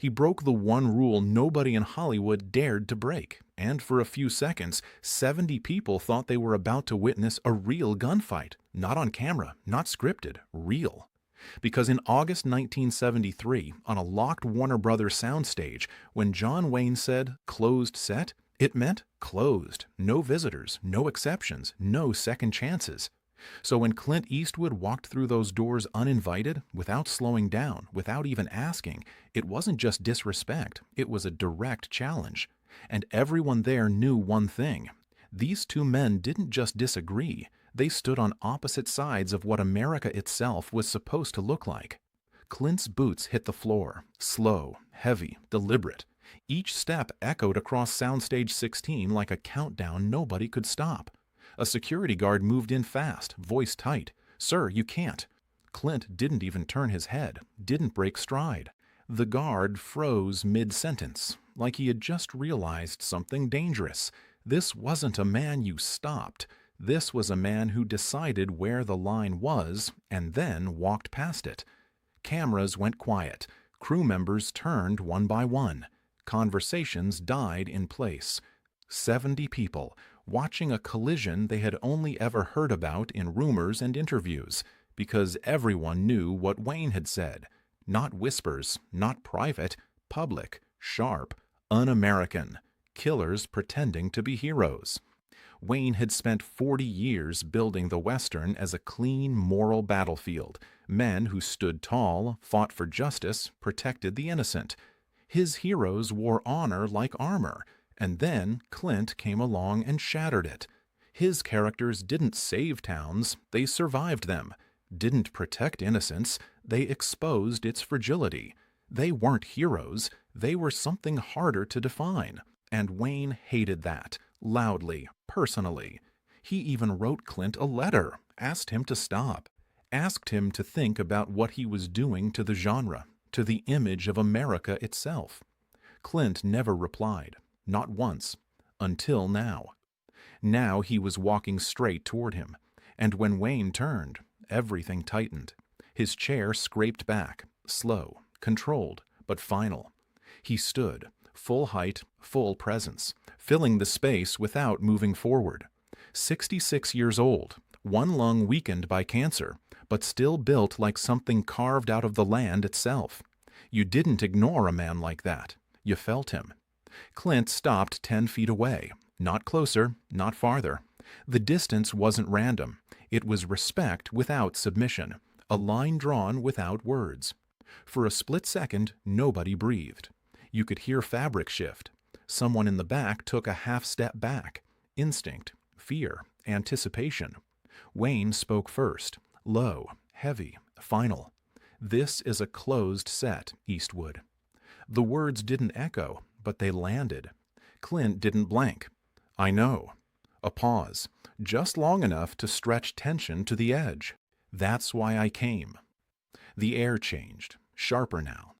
He broke the one rule nobody in Hollywood dared to break, and for a few seconds, 70 people thought they were about to witness a real gunfight. Not on camera, not scripted, real. Because in August 1973, on a locked Warner Brothers soundstage, when John Wayne said, "closed set," it meant closed. No visitors, no exceptions, no second chances. So when Clint Eastwood walked through those doors uninvited, without slowing down, without even asking, it wasn't just disrespect, it was a direct challenge. And everyone there knew one thing. These two men didn't just disagree, they stood on opposite sides of what America itself was supposed to look like. Clint's boots hit the floor, slow, heavy, deliberate. Each step echoed across Soundstage 16 like a countdown nobody could stop. A security guard moved in fast, voice tight. "Sir, you can't." Clint didn't even turn his head, didn't break stride. The guard froze mid-sentence, like he had just realized something dangerous. This wasn't a man you stopped. This was a man who decided where the line was and then walked past it. Cameras went quiet. Crew members turned one by one. Conversations died in place. 70 people, watching a collision they had only ever heard about in rumors and interviews, because everyone knew what Wayne had said. Not whispers, not private, public, sharp, un-American. Killers pretending to be heroes. Wayne had spent 40 years building the Western as a clean, moral battlefield. Men who stood tall, fought for justice, protected the innocent. His heroes wore honor like armor, and then Clint came along and shattered it. His characters didn't save towns, they survived them. Didn't protect innocence, they exposed its fragility. They weren't heroes, they were something harder to define. And Wayne hated that, loudly, personally. He even wrote Clint a letter, asked him to stop, asked him to think about what he was doing to the genre, to the image of America itself. Clint never replied, not once, until now. Now he was walking straight toward him, and when Wayne turned, everything tightened. His chair scraped back, slow, controlled, but final. He stood, full height, full presence, filling the space without moving forward. 66 years old, one lung weakened by cancer, but still built like something carved out of the land itself. You didn't ignore a man like that. You felt him. Clint stopped 10 feet away, not closer, not farther. The distance wasn't random. It was respect without submission, a line drawn without words. For a split second, nobody breathed. You could hear fabric shift. Someone in the back took a half step back. Instinct, fear, anticipation. Wayne spoke first, low, heavy, final. "This is a closed set, Eastwood." The words didn't echo, but they landed. Clint didn't blank. "I know." A pause, just long enough to stretch tension to the edge. "That's why I came." The air changed, sharper now.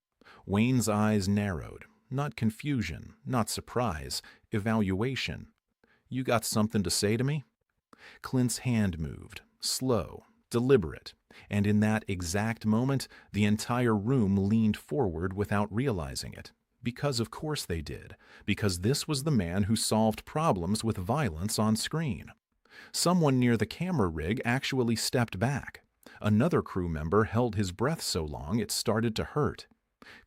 Wayne's eyes narrowed. Not confusion, not surprise, evaluation. "You got something to say to me?" Clint's hand moved, slow, deliberate, and in that exact moment, the entire room leaned forward without realizing it. Because of course they did, because this was the man who solved problems with violence on screen. Someone near the camera rig actually stepped back. Another crew member held his breath so long it started to hurt.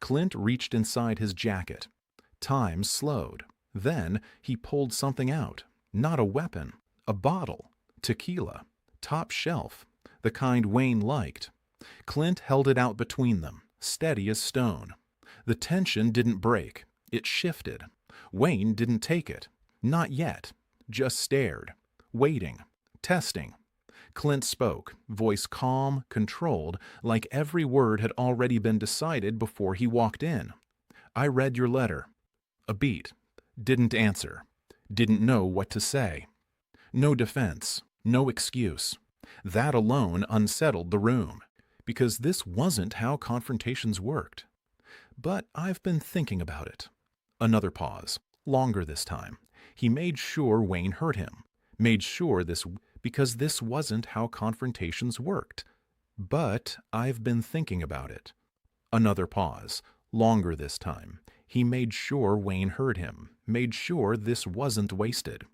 Clint reached inside his jacket. Time slowed. Then he pulled something out. Not a weapon, a bottle. Tequila. Top shelf. The kind Wayne liked. Clint held it out between them, steady as stone. The tension didn't break. It shifted. Wayne didn't take it. Not yet. Just stared. Waiting. Testing. Clint spoke, voice calm, controlled, like every word had already been decided before he walked in. "I read your letter." A beat. Didn't answer. Didn't know what to say. No defense. No excuse. That alone unsettled the room, because this wasn't how confrontations worked. "But I've been thinking about it." Another pause. Longer this time. He made sure Wayne heard him. Made sure because this wasn't how confrontations worked. "But I've been thinking about it." Another pause. Longer this time. He made sure Wayne heard him, made sure this wasn't wasted.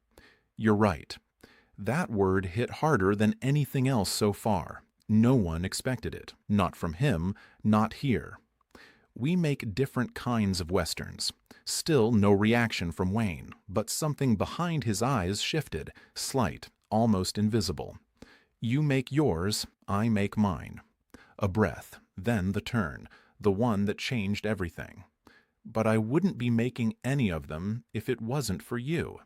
You're right. That word hit harder than anything else so far. No one expected it. Not from him, not here. We make different kinds of westerns. Still no reaction from Wayne, but something behind his eyes shifted, slight, almost invisible. You make yours, I make mine. A breath, then the turn, the one that changed everything. But I wouldn't be making any of them if it wasn't for you.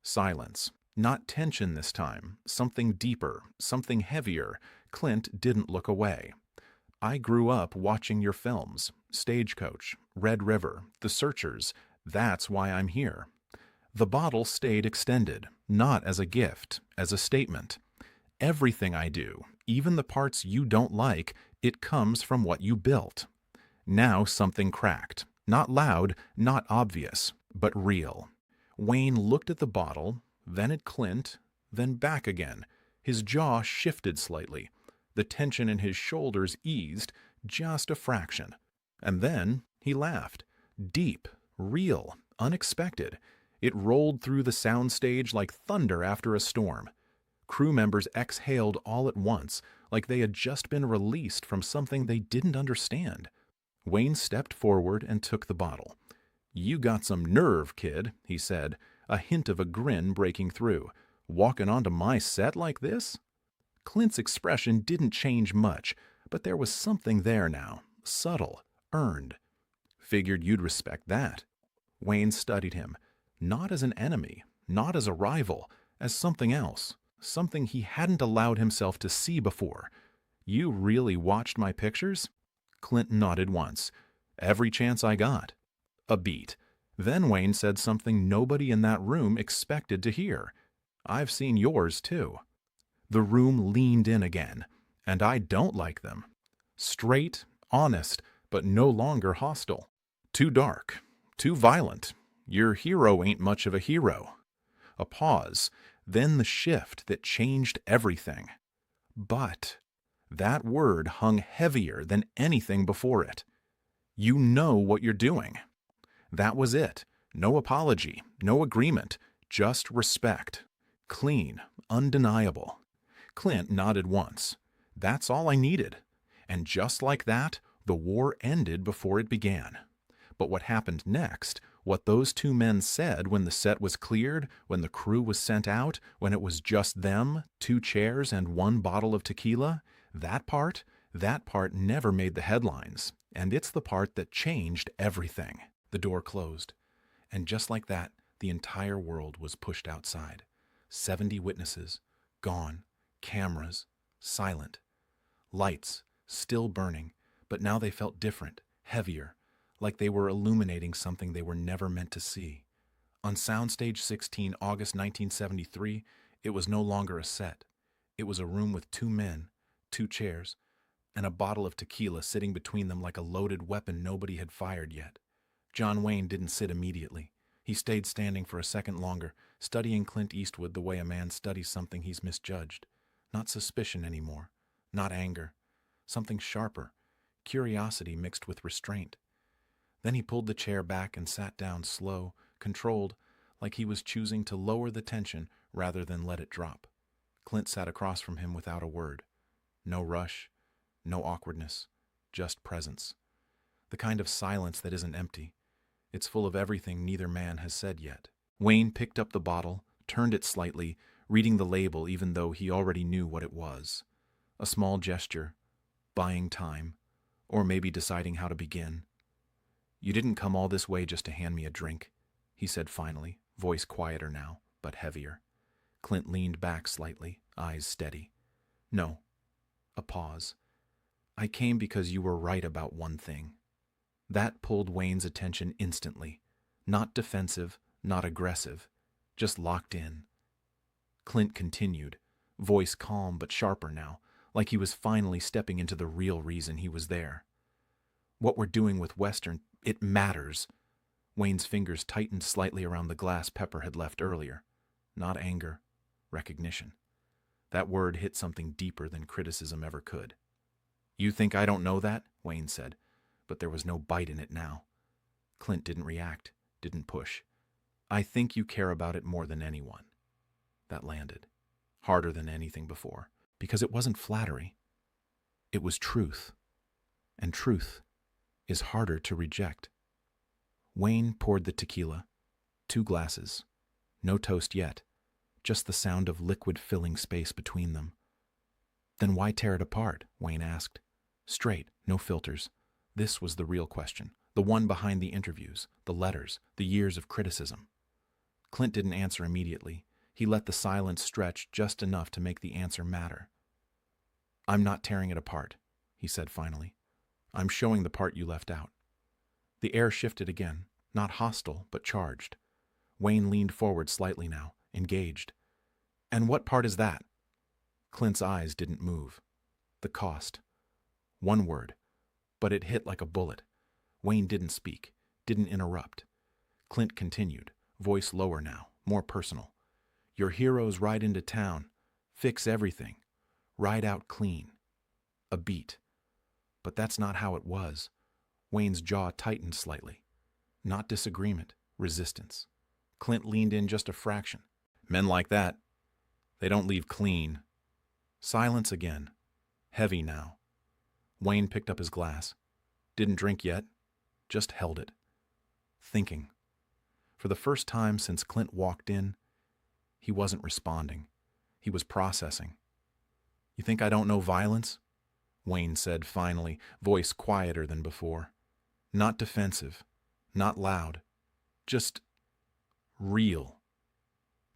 Silence. Not tension this time. Something deeper, something heavier. Clint didn't look away. I grew up watching your films. Stagecoach, Red River, The Searchers. That's why I'm here. The bottle stayed extended, not as a gift, as a statement. Everything I do, even the parts you don't like, it comes from what you built. Now something cracked. Not loud, not obvious, but real. Wayne looked at the bottle, then at Clint, then back again. His jaw shifted slightly. The tension in his shoulders eased, just a fraction. And then he laughed. Deep, real, unexpected. It rolled through the soundstage like thunder after a storm. Crew members exhaled all at once, like they had just been released from something they didn't understand. Wayne stepped forward and took the bottle. "You got some nerve, kid," he said, a hint of a grin breaking through. "Walking onto my set like this?" Clint's expression didn't change much, but there was something there now, subtle, earned. "Figured you'd respect that." Wayne studied him, not as an enemy, not as a rival, as something else, something he hadn't allowed himself to see before. "You really watched my pictures?" Clint nodded once. "Every chance I got." A beat. Then Wayne said something nobody in that room expected to hear. "I've seen yours, too." The room leaned in again. "And I don't like them." Straight, honest, but no longer hostile. "Too dark. Too violent. Your hero ain't much of a hero." A pause. Then the shift that changed everything. "But." That word hung heavier than anything before it. "You know what you're doing." That was it. No apology, no agreement, just respect. Clean, undeniable. Clint nodded once. "That's all I needed." And just like that, the war ended before it began. But what happened next, what those two men said when the set was cleared, when the crew was sent out, when it was just them, 2 chairs and 1 bottle of tequila, that part never made the headlines. And it's the part that changed everything. The door closed. And just like that, the entire world was pushed outside. 70 witnesses, gone. Cameras, silent. Lights, still burning, but now they felt different, heavier, like they were illuminating something they were never meant to see. On Soundstage 16, August 1973, it was no longer a set. It was a room with 2 men, 2 chairs, and a bottle of tequila sitting between them like a loaded weapon nobody had fired yet. John Wayne didn't sit immediately. He stayed standing for a second longer, studying Clint Eastwood the way a man studies something he's misjudged. Not suspicion anymore, not anger. Something sharper, curiosity mixed with restraint. Then he pulled the chair back and sat down slow, controlled, like he was choosing to lower the tension rather than let it drop. Clint sat across from him without a word. No rush, no awkwardness, just presence. The kind of silence that isn't empty. It's full of everything neither man has said yet. Wayne picked up the bottle, turned it slightly, reading the label even though he already knew what it was. A small gesture, buying time, or maybe deciding how to begin. "You didn't come all this way just to hand me a drink," he said finally, voice quieter now, but heavier. Clint leaned back slightly, eyes steady. "No." A pause. "I came because you were right about one thing." That pulled Wayne's attention instantly. Not defensive, not aggressive, just locked in. Clint continued, voice calm but sharper now, like he was finally stepping into the real reason he was there. "What we're doing with Western, it matters." Wayne's fingers tightened slightly around the glass Pepper had left earlier. Not anger, recognition. That word hit something deeper than criticism ever could. "You think I don't know that?" Wayne said. but there was no bite in it now. Clint didn't react, didn't push. I think you care about it more than anyone. That landed, harder than anything before, because it wasn't flattery. It was truth, and truth is harder to reject. Wayne poured the tequila, 2 glasses, no toast yet, just the sound of liquid filling space between them. Then why tear it apart? Wayne asked. Straight, no filters. This was the real question, the one behind the interviews, the letters, the years of criticism. Clint didn't answer immediately. He let the silence stretch just enough to make the answer matter. I'm not tearing it apart, he said finally. I'm showing the part you left out. The air shifted again, not hostile, but charged. Wayne leaned forward slightly now, engaged. And what part is that? Clint's eyes didn't move. The cost. One word, but it hit like a bullet. Wayne didn't speak, didn't interrupt. Clint continued, voice lower now, more personal. Your heroes ride into town, fix everything, ride out clean. A beat. But that's not how it was. Wayne's jaw tightened slightly. Not disagreement, resistance. Clint leaned in just a fraction. Men like that, they don't leave clean. Silence again. Heavy now. Wayne picked up his glass. Didn't drink yet, just held it. Thinking. For the first time since Clint walked in, he wasn't responding. He was processing. You think I don't know violence? Wayne said finally, voice quieter than before. Not defensive, not loud, just real.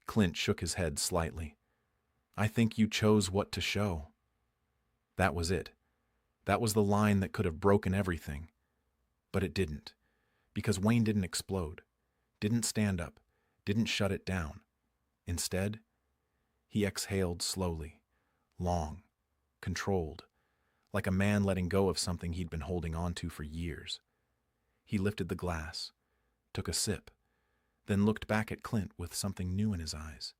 Clint shook his head slightly. I think you chose what to show. That was it. That was the line that could have broken everything. But it didn't, because Wayne didn't explode, didn't stand up, didn't shut it down. Instead, he exhaled slowly, long, controlled, like a man letting go of something he'd been holding on to for years. He lifted the glass, took a sip, then looked back at Clint with something new in his eyes.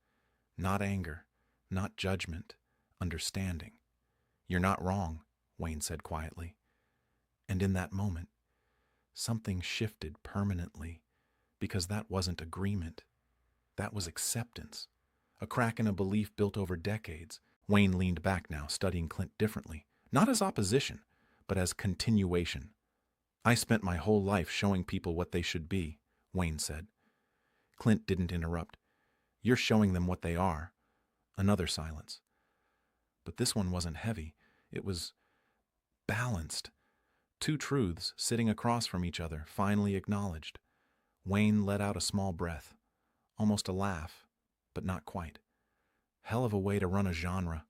Not anger, not judgment, understanding. You're not wrong, Wayne said quietly. And in that moment, something shifted permanently, because that wasn't agreement. That was acceptance. A crack in a belief built over decades. Wayne leaned back now, studying Clint differently. Not as opposition, but as continuation. I spent my whole life showing people what they should be, Wayne said. Clint didn't interrupt. You're showing them what they are. Another silence. But this one wasn't heavy. It was balanced. 2 truths sitting across from each other, finally acknowledged. Wayne let out a small breath. Almost a laugh, but not quite. Hell of a way to run a genre.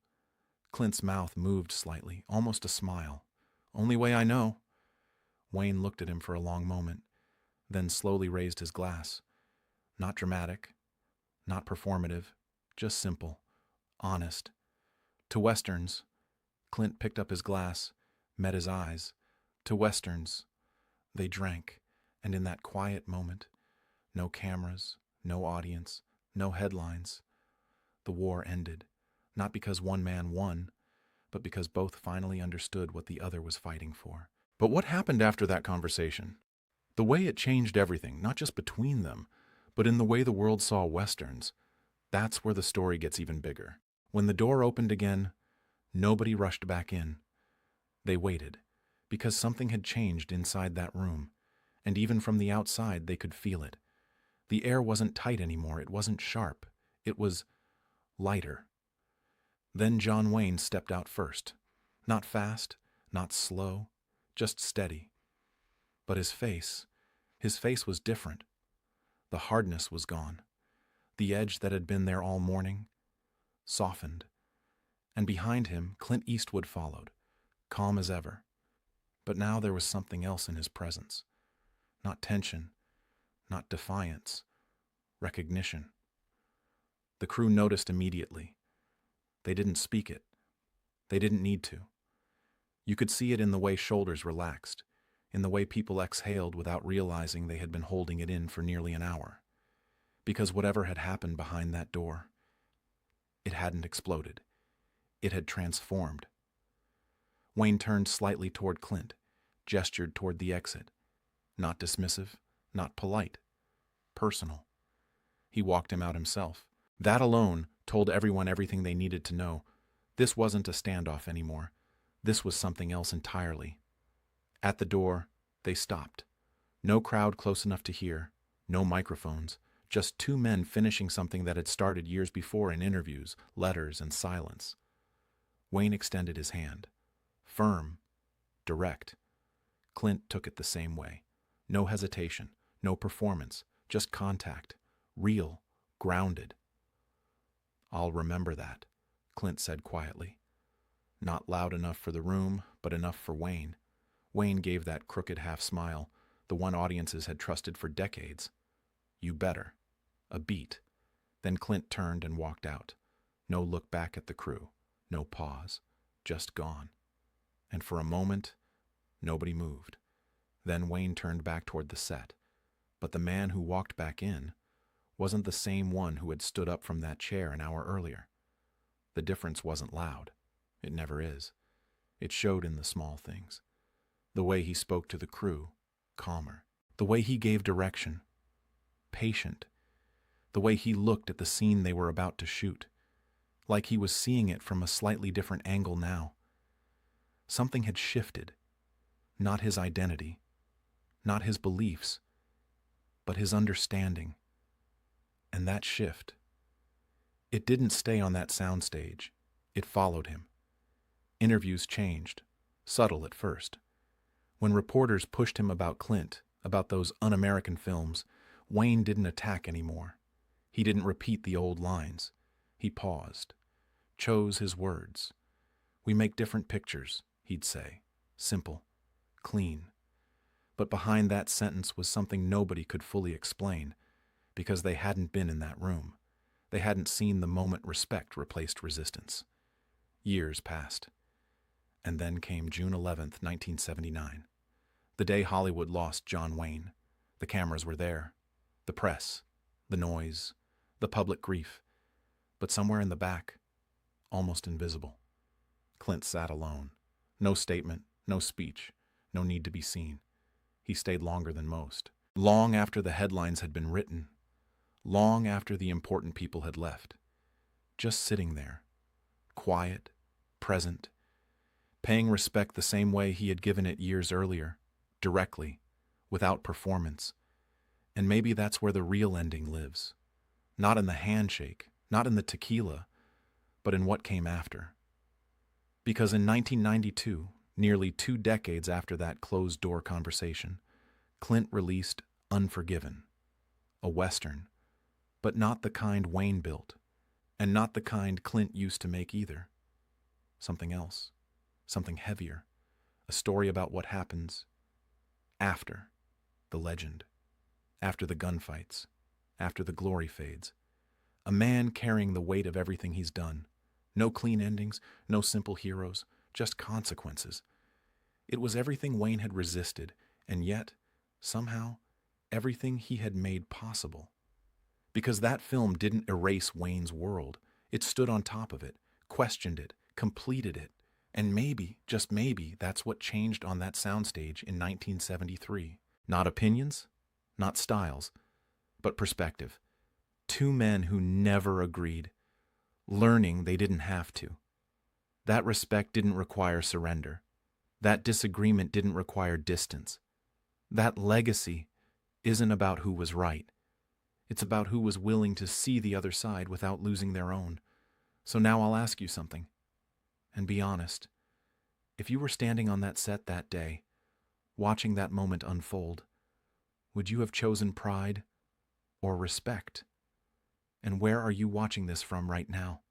Clint's mouth moved slightly, almost a smile. Only way I know. Wayne looked at him for a long moment, then slowly raised his glass. Not dramatic, not performative, just simple, honest. To Westerns, Clint picked up his glass, met his eyes. To Westerns, they drank, and in that quiet moment, no cameras, no audience, no headlines. The war ended, not because one man won, but because both finally understood what the other was fighting for. But what happened after that conversation? The way it changed everything, not just between them, but in the way the world saw Westerns. That's where the story gets even bigger. When the door opened again, nobody rushed back in. They waited, because something had changed inside that room, and even from the outside they could feel it. The air wasn't tight anymore, it wasn't sharp, it was lighter. Then John Wayne stepped out first. Not fast, not slow, just steady. But his face was different. The hardness was gone. The edge that had been there all morning softened. And behind him, Clint Eastwood followed, calm as ever. But now there was something else in his presence. Not tension, not defiance, recognition. The crew noticed immediately. They didn't speak it. They didn't need to. You could see it in the way shoulders relaxed, in the way people exhaled without realizing they had been holding it in for nearly an hour. Because whatever had happened behind that door, it hadn't exploded. It had transformed. Wayne turned slightly toward Clint, gestured toward the exit. Not dismissive, not polite. Personal. He walked him out himself. That alone told everyone everything they needed to know. This wasn't a standoff anymore. This was something else entirely. At the door, they stopped. No crowd close enough to hear, no microphones, just two men finishing something that had started years before in interviews, letters, and silence. Wayne extended his hand. Firm, direct. Clint took it the same way. No hesitation, no performance, just contact. Real, grounded. "I'll remember that," Clint said quietly. Not loud enough for the room, but enough for Wayne. Wayne gave that crooked half-smile, the one audiences had trusted for decades. "You better." A beat. Then Clint turned and walked out. No look back at the crew. No pause. Just gone. And for a moment, nobody moved. Then Wayne turned back toward the set. But the man who walked back in wasn't the same one who had stood up from that chair an hour earlier. The difference wasn't loud. It never is. It showed in the small things. The way he spoke to the crew, calmer. The way he gave direction, patient. The way he looked at the scene they were about to shoot, like he was seeing it from a slightly different angle now. Something had shifted. Not his identity, not his beliefs, but his understanding. And that shift, it didn't stay on that soundstage. It followed him. Interviews changed, subtle at first. When reporters pushed him about Clint, about those un-American films, Wayne didn't attack anymore. He didn't repeat the old lines. He paused, chose his words. "We make different pictures," he'd say. Simple, clean. But behind that sentence was something nobody could fully explain, because they hadn't been in that room. They hadn't seen the moment respect replaced resistance. Years passed. And then came June 11th, 1979. The day Hollywood lost John Wayne. The cameras were there. The press. The noise. The public grief. But somewhere in the back, almost invisible, Clint sat alone. No statement, no speech, no need to be seen. He stayed longer than most. Long after the headlines had been written. Long after the important people had left. Just sitting there. Quiet, present, paying respect the same way he had given it years earlier, directly, without performance. And maybe that's where the real ending lives. Not in the handshake, not in the tequila, but in what came after. Because in 1992, nearly 2 decades after that closed-door conversation, Clint released Unforgiven, a Western, but not the kind Wayne built, and not the kind Clint used to make either. Something else, something heavier, a story about what happens after the legend, after the gunfights, after the glory fades. A man carrying the weight of everything he's done. No clean endings, no simple heroes, just consequences. It was everything Wayne had resisted, and yet, somehow, everything he had made possible. Because that film didn't erase Wayne's world. It stood on top of it, questioned it, completed it. And maybe, just maybe, that's what changed on that soundstage in 1973. Not opinions, not styles, but perspective. 2 men who never agreed, learning they didn't have to. That respect didn't require surrender. That disagreement didn't require distance. That legacy isn't about who was right. It's about who was willing to see the other side without losing their own. So now I'll ask you something. And be honest. If you were standing on that set that day, watching that moment unfold, would you have chosen pride or respect? And where are you watching this from right now?